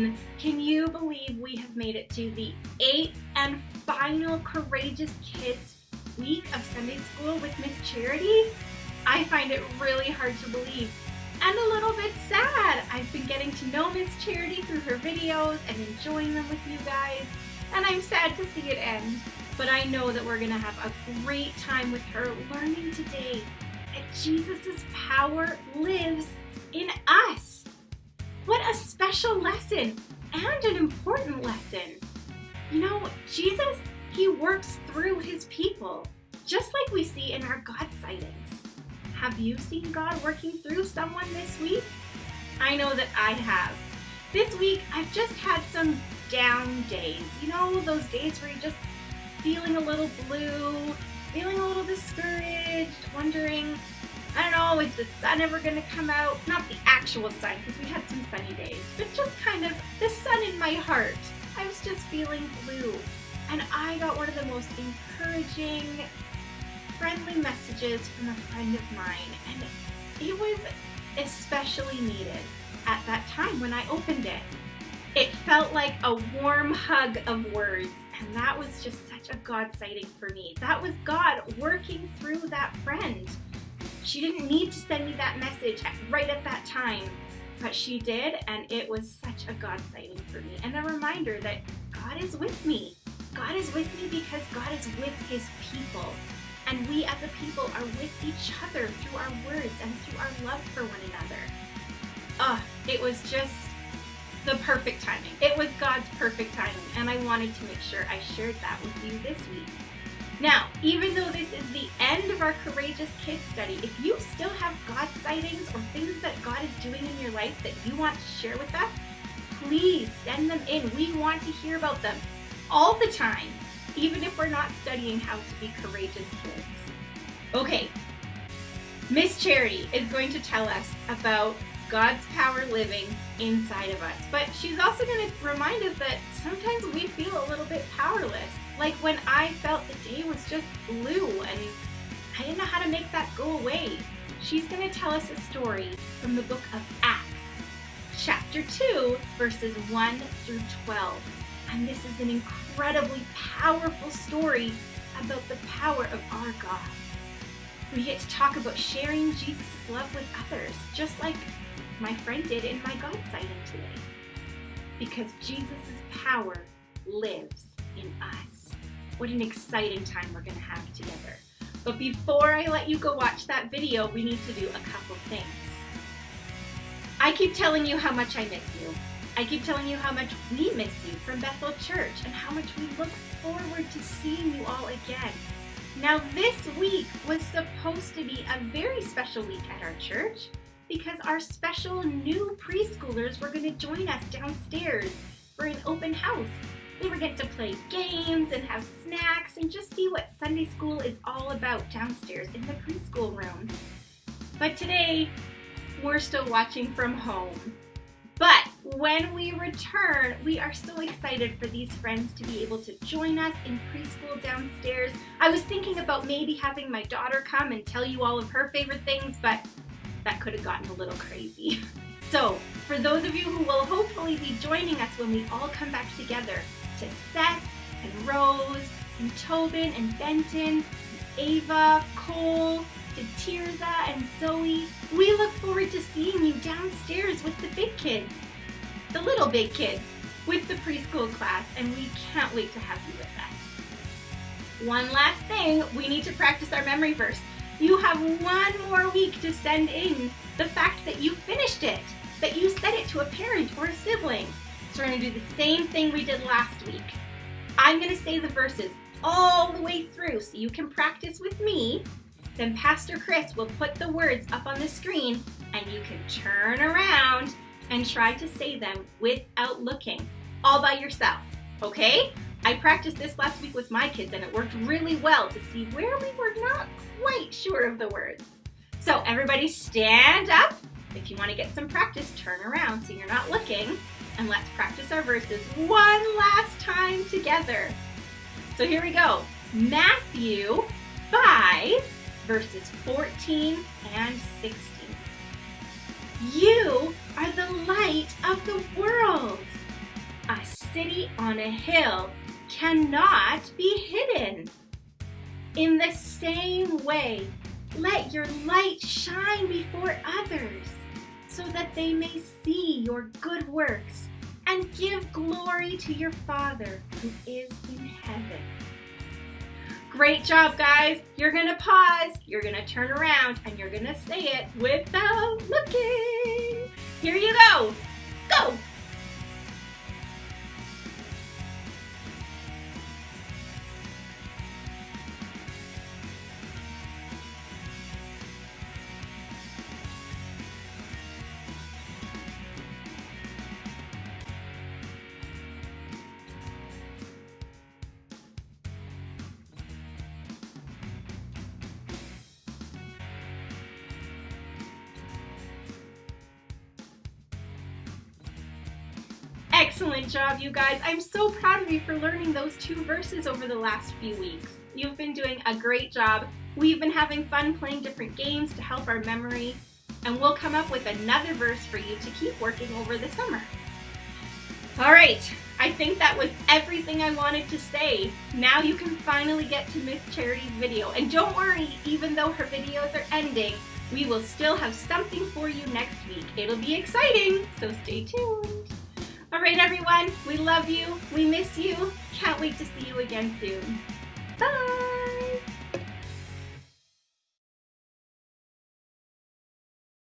everyone! Can you believe we have made it to the 8th and final Courageous Kids week of Sunday School with Miss Charity? I find it really hard to believe and a little bit sad. I've been getting to know Miss Charity through her videos and enjoying them with you guys, and I'm sad to see it end. But I know that we're going to have a great time with her learning today that Jesus' power lives in us. What a special lesson and an important lesson. You know, Jesus, he works through his people, just like we see in our God sightings. Have you seen God working through someone this week? I know that I have. This week, I've just had some down days. You know, those days where you're just feeling a little blue, feeling a little discouraged, wondering, I don't know, is the sun ever going to come out? Not the actual sun, because we had some sunny days, but just kind of the sun in my heart. I was just feeling blue. And I got one of the most encouraging, friendly messages from a friend of mine. And it was especially needed at that time when I opened it. It felt like a warm hug of words. And that was just such a God sighting for me. That was God working through that friend. She didn't need to send me that message right at that time, but she did, and it was such a God sighting for me, and a reminder that God is with me. God is with me because God is with his people, and we as a people are with each other through our words and through our love for one another. It was just the perfect timing. It was God's perfect timing, and I wanted to make sure I shared that with you this week. Now, even though this is the end of our Courageous Kids study, if you still have God sightings or things that God is doing in your life that you want to share with us, please send them in. We want to hear about them all the time, even if we're not studying how to be courageous kids. Okay, Miss Charity is going to tell us about God's power living inside of us, but she's also going to remind us that sometimes we feel a little bit powerless. Like when I felt the day was just blue and I didn't know how to make that go away. She's going to tell us a story from the book of Acts, chapter 2, verses 1 through 12. And this is an incredibly powerful story about the power of our God. We get to talk about sharing Jesus' love with others, just like my friend did in my God sighting today. Because Jesus' power lives in us. What an exciting time we're going to have together. But before I let you go watch that video, we need to do a couple things. I keep telling you how much I miss you. I keep telling you how much we miss you from Bethel Church and how much we look forward to seeing you all again. Now, this week was supposed to be a very special week at our church because our special new preschoolers were going to join us downstairs for an open house. They were going to play games and have snacks and just see what Sunday school is all about downstairs in the preschool room. But today, we're still watching from home. But when we return, we are so excited for these friends to be able to join us in preschool downstairs. I was thinking about maybe having my daughter come and tell you all of her favorite things, but that could have gotten a little crazy. So, for those of you who will hopefully be joining us when we all come back together, to Seth and Rose and Tobin and Benton, and Ava, Cole, to Tirza and Zoe, we look forward to seeing you downstairs with the big kids, the little big kids, with the preschool class, and we can't wait to have you with us. One last thing, we need to practice our memory verse. You have one more week to send in the fact that you finished it, that you said it to a parent or a sibling. So we're going to do the same thing we did last week. I'm going to say the verses all the way through so you can practice with me. Then Pastor Chris will put the words up on the screen and you can turn around and try to say them without looking, all by yourself, okay? I practiced this last week with my kids and it worked really well to see where we were not quite sure of the words. So everybody stand up. If you want to get some practice, turn around so you're not looking. And let's practice our verses one last time together. So here we go. Matthew 5, verses 14 and 16. You are the light of the world. A city on a hill cannot be hidden. In the same way, let your light shine before others, so that they may see your good works and give glory to your Father who is in heaven. Great job, guys. You're gonna pause, you're gonna turn around, and you're gonna say it without looking. Here you go. Go! Excellent job, you guys. I'm so proud of you for learning those 2 verses over the last few weeks. You've been doing a great job. We've been having fun playing different games to help our memory, and we'll come up with another verse for you to keep working over the summer. All right, I think that was everything I wanted to say. Now you can finally get to Miss Charity's video. And don't worry, even though her videos are ending, we will still have something for you next week. It'll be exciting, so stay tuned. All right, everyone, we love you, we miss you, can't wait to see you again soon. Bye!